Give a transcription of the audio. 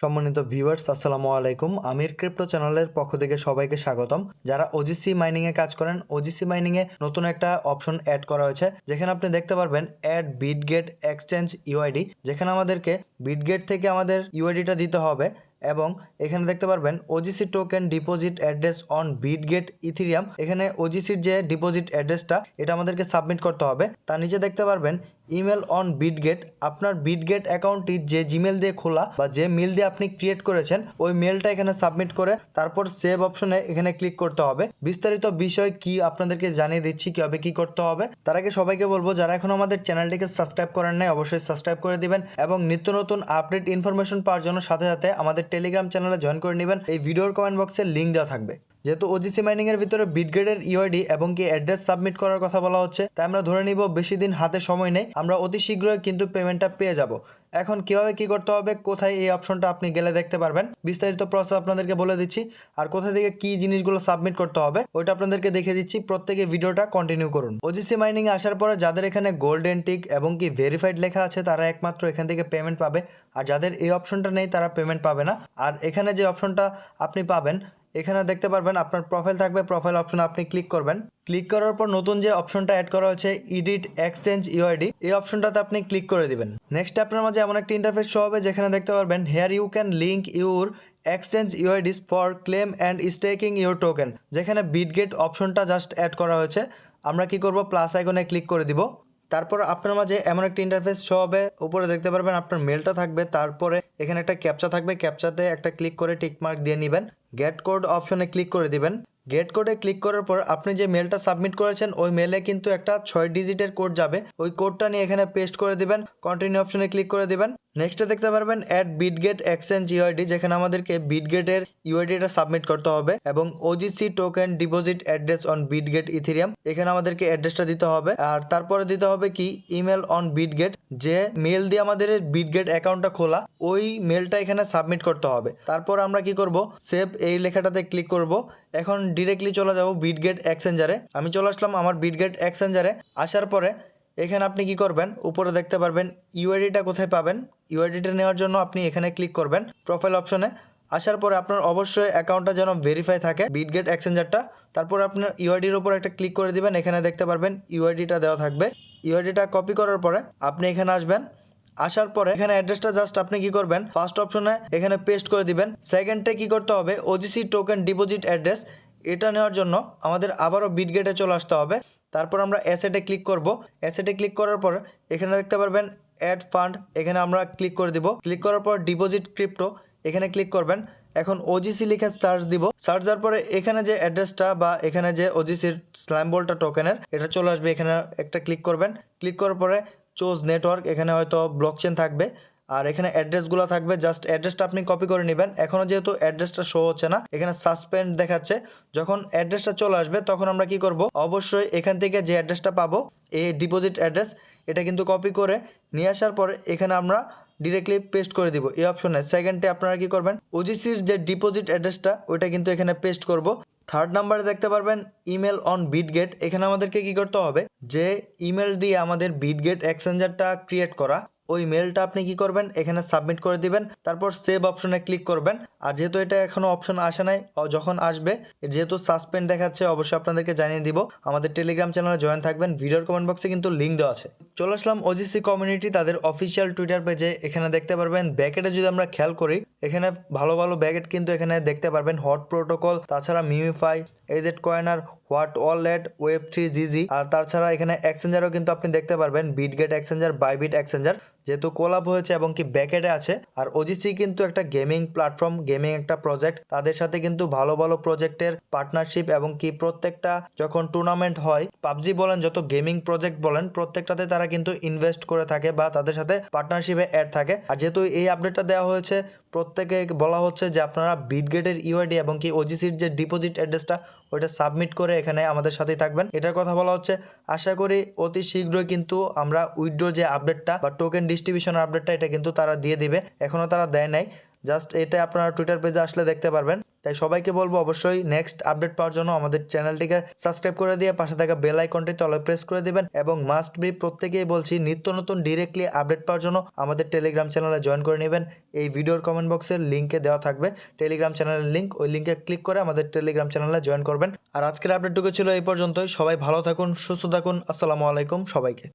সম্মানিত ভিউয়ার্স, আসসালামু আলাইকুম। আমির ক্রিপ্টো চ্যানেলের পক্ষ থেকে সবাইকে স্বাগতম। যারা ওজিসি মাইনিং এ কাজ করেন, ওজিসি মাইনিং এ নতুন একটা অপশন অ্যাড করা হয়েছে, যেখানে আপনি দেখতে পারবেন অ্যাড বিটগেট এক্সচেঞ্জ ইউআইডি, যেখানে আমাদেরকে বিটগেট থেকে আমাদের ইউআইডিটা দিতে হবে এবং এখানে দেখতে পারবেন OGC token deposit address on Bitget ethereum. এখানে ওজিসির যে ডিপোজিট অ্যাড্রেসটা এটা আমাদেরকে সাবমিট করতে হবে। তার নিচে দেখতে পারবেন ইমেল অন বিটগেট। আপনার বিটগেট অ্যাকাউন্টটি যে জিমেল দিয়ে খোলা বা যে মেল দিয়ে আপনি ক্রিয়েট করেছেন ওই মেলটা এখানে সাবমিট করে তারপর সেভ অপশনে এখানে ক্লিক করতে হবে। বিস্তারিত বিষয় কি আপনাদেরকে জানিয়ে দিচ্ছি কিভাবে কি করতে হবে। তার আগে সবাইকে বলবো, যারা এখন আমাদের চ্যানেলটিকে সাবস্ক্রাইব করেন নাই অবশ্যই সাবস্ক্রাইব করে দিবেন এবং নিত্য নতুন আপডেট ইনফরমেশন পাওয়ার জন্য সাথে সাথে আমাদের টেলিগ্রাম চ্যানেলে জয়েন করে নেবেন। এই ভিডিওর কমেন্ট বক্সে লিঙ্ক দেওয়া থাকবে। যেহেতু ওজিসি মাইনিং এর ভিতরে বিটগেটের ইউআইডি এবং কি অ্যাড্রেস সাবমিট করার কথা বলা হচ্ছে, তাই আমরা ধরে নিব বেশি দিন হাতে সময় নেই, আমরা অতি শীঘ্রই কিন্তু পেমেন্টটা পেয়ে যাব। এখন কিভাবে কি করতে হবে, কোথায় এই অপশনটা আপনি গেলে দেখতে পারবেন, বিস্তারিত প্রসেস আপনাদেরকে বলে দিচ্ছি। আর কোথা থেকে কি জিনিসগুলো সাবমিট করতে হবে ওইটা আপনাদেরকে দেখে দিচ্ছি। প্রত্যেকে ভিডিওটা কন্টিনিউ করুন। ওজিসি মাইনিং এ আসার পরে যাদের এখানে গোল্ডেন টিক এবং কি ভেরিফাইড লেখা আছে তারা একমাত্র এখান থেকে পেমেন্ট পাবে, আর যাদের এই অপশনটা নেই তারা পেমেন্ট পাবে না। আর এখানে যে অপশনটা আপনি পাবেন, এখানে দেখতে পারবেন আপনার প্রোফাইল থাকবে, প্রোফাইল অপশনে আপনি ক্লিক করবেন। ক্লিক করার পর নতুন যে অপশনটা অ্যাড করা হয়েছে এডিট এক্সচেঞ্জ ইউআইডি, এই অপশনটাতে আপনি ক্লিক করে দিবেন। নেক্সট আপনার মাঝে এমন একটা ইন্টারফেস শো হবে যেখানে দেখতে পারবেন here you can link your exchange UIDs for claim and staking your token. যেখানে বিটগেট অপশনটা জাস্ট অ্যাড করা হয়েছে। আমরা কি করব, প্লাস আইকনে ক্লিক করে দিব। তারপর আপনার মাঝে এমন একটা ইন্টারফেস শো হবে, উপরে দেখতে পারবেন আপনার মেলটা থাকবে, তারপরে এখানে একটা ক্যাপচা থাকবে, ক্যাপচাতে একটা ক্লিক করে টিকমার্ক দিয়ে নেবেন। গেট কোড অপশনে ক্লিক করে দিবেন। গেট কোডে ক্লিক করার পর আপনি যে মেলটা সাবমিট করেছেন ওই মেলে কিন্তু একটা 6 ডিজিটের কোড যাবে, ওই কোডটা নিয়ে এখানে পেস্ট করে দিবেন। কন্টিনিউ অপশনে ক্লিক করে দিবেন। নেক্সটে দেখতে পারবেন অ্যাড বিটগেট এক্সচেঞ্জ ইউআইডি, যেখানে আমাদেরকে বিটগেটের ইউআইডিটা সাবমিট করতে হবে এবং OGC token deposit address on Bitget Ethereum, এখানে আমাদেরকে অ্যাড্রেসটা দিতে হবে। আর তারপরে দিতে হবে কি ইমেল অন বিটগেট, যে মেল দিয়ে আমাদের বিটগেট অ্যাকাউন্টটা খোলা ওই মেলটা এখানে সাবমিট করতে হবে। তারপর আমরা কি করব, সেভ এই লেখাটাতে ক্লিক করব। এখন ডিরেক্টলি চলে যাব বিটগেট এক্সচেঞ্জারে। আমি চলে আসলাম আমার বিটগেট এক্সচেঞ্জারে। আসার পরে এখানে আপনি কি করবেন, উপরে দেখতে পারবেন ইউআইডিটা কোথায় পাবেন। ইউআইডিটা নেওয়ার জন্য আপনি এখানে ক্লিক করবেন প্রোফাইল অপশনে। আসার পরে আপনার অবশ্যই অ্যাকাউন্টটা যেন ভেরিফাই থাকে বিটগেট এক্সচেঞ্জারটা। তারপর আপনার ইউআইডির উপর একটা ক্লিক করে দিবেন। এখানে দেখতে পারবেন ইউআইডিটা দেওয়া থাকবে। ইউআইডিটা কপি করার পরে আপনি এখানে আসবেন। আসার পরে এখানে অ্যাড্রেসটা জাস্ট আপনি কি করবেন, ফার্স্ট অপশনে এখানে পেস্ট করে দিবেন। সেকেন্ডে কি করতে হবে, ওজিসি টোকেন ডিপোজিট অ্যাড্রেস, এটা নেওয়ার জন্য আমাদের আবারও বিটগেটে চলে আসতে হবে। তারপর আমরা অ্যাসেটে ক্লিক করব। অ্যাসেটে ক্লিক করার পর এখানে দেখতে পারবেন অ্যাড ফান্ড, এখানে আমরা ক্লিক করে দিব। ক্লিক করার পর ডিপোজিট ক্রিপ্টো, এখানে ক্লিক করবেন। এখন ওজিসি লিখে সার্চ দিব। সার্চ দেওয়ার পরে এখানে যে অ্যাড্রেসটা বা এখানে যে ওজিসির স্ল্যাম বোল্টটা টোকেনের এটা চলে আসবে, এখানে একটা ক্লিক করবেন। ক্লিক করার পরে চোজ নেটওয়ার্ক, এখানে হয়তো ব্লকচেন থাকবে আর এখানে অ্যাড্রেসগুলো থাকবে। জাস্ট অ্যাড্রেসটা আপনি কপি করে নেবেন। এখনও যেহেতু অ্যাড্রেসটা শো হচ্ছে না, এখানে সাসপেন্ড দেখাচ্ছে। যখন অ্যাড্রেসটা চলে আসবে তখন আমরা কি করব, অবশ্যই এখান থেকে যে অ্যাড্রেসটা পাবো এই ডিপোজিট অ্যাড্রেস, এটা কিন্তু কপি করে নিয়ে আসার পরে এখানে আমরা ডিরেক্টলি পেস্ট করে দিব এই অপশনে। সেকেন্ডে আপনারা কি করবেন, ওজিসির যে ডিপোজিট অ্যাড্রেসটা ওইটা কিন্তু এখানে পেস্ট করব। থার্ড নাম্বারে দেখতে পারবেন ইমেল অন বিটগেট, এখানে আমাদেরকে কি করতে হবে, যে ইমেল দিয়ে আমাদের বিটগেট এক্সচেঞ্জারটা ক্রিয়েট করা ওই মেলটা আপনি কি করবেন, এখানে সাবমিট করে দিবেন। তারপর সেভ অপশনে ক্লিক করবেন। আর যেহেতু এটা এখনো অপশন আসে নাই, যখন আসবে, যেহেতু সাসপেন্ড দেখাচ্ছে, অবশ্যই আপনাদেরকে জানিয়ে দিব। আমাদের টেলিগ্রাম চ্যানেলে জয়েন থাকবেন, ভিডিওর কমেন্ট বক্সে কিন্তু লিঙ্ক দেওয়া আছে। চলে আসলাম ওজিসি কমিউনিটি তাদের অফিসিয়াল টুইটার পেজে। এখানে দেখতে পারবেন ব্যাকেটে যদি আমরা খেয়াল করি, এখানে ভালো ভালো ব্যাকেট কিন্তু এখানে দেখতে পারবেন, হট প্রোটোকল, তাছাড়া মিমিফাই, এজেট কয়েনার, হোয়াট ওয়ালেট, ওয়েব3 জিজি। আর তাছাড়া এখানে এক্সচেঞ্জারও কিন্তু আপনি দেখতে পারবেন, বিটগেট এক্সচেঞ্জার, বাইবিট এক্সচেঞ্জার, যেহেতু কোলাব হয়েছে এবং কি ব্যাকেটে আছে। আর ওজিসি কিন্তু একটা গেমিং প্ল্যাটফর্ম, গেমিং একটা প্রজেক্ট, তাদের সাথে কিন্তু ভালো ভালো প্রজেক্টের পার্টনারশিপ এবং কি প্রত্যেকটা যখন টুর্নামেন্ট হয়, পাবজি বলেন যত গেমিং প্রজেক্ট বলেন, প্রত্যেকটাতে তারা কিন্তু ইনভেস্ট করে থাকে বা তাদের সাথে পার্টনারশিপে অ্যাড থাকে। আর যেহেতু এই আপডেটটা দেওয়া হয়েছে, প্রত্যেকে বলা হচ্ছে যে আপনারা বিটগেটের ইউআইডি এবং কি ওজিসির যে ডিপোজিট অ্যাড্রেসটা ওইটা সাবমিট করে এখানে আমাদের সাথেই থাকবেন, এটার কথা বলা হচ্ছে। আশা করি অতি শীঘ্রই কিন্তু আমরা উইথড্র যে আপডেটটা বা টোকেন ডিস্ট্রিবিউশনের আপডেটটা এটা কিন্তু তারা দিয়ে দিবে, এখনও তারা দেয় নাই। জাস্ট এটা আপনারা টুইটার পেজে আসলে দেখতে পারবেন। তাই সবাইকে বলবো অবশ্যই নেক্সট আপডেট পাওয়ার জন্য আমাদের চ্যানেলটিকে সাবস্ক্রাইব করে দিয়ে পাশে থাকা বেল আইকনটি তলে প্রেস করে দিবেন এবং মাস্ট বি প্রত্যেকেই বলছি নিত্য নতুন ডিরেক্টলি আপডেট পাওয়ার জন্য আমাদের টেলিগ্রাম চ্যানেলে জয়েন করে নেবেন। এই ভিডিওর কমেন্ট বক্সের লিঙ্কে দেওয়া থাকবে টেলিগ্রাম চ্যানেলের লিঙ্ক, ওই লিঙ্কে ক্লিক করে আমাদের টেলিগ্রাম চ্যানেলে জয়েন করবেন। আর আজকের আপডেটটুকু ছিল এই পর্যন্তই। সবাই ভালো থাকুন, সুস্থ থাকুন। আসসালামু আলাইকুম সবাইকে।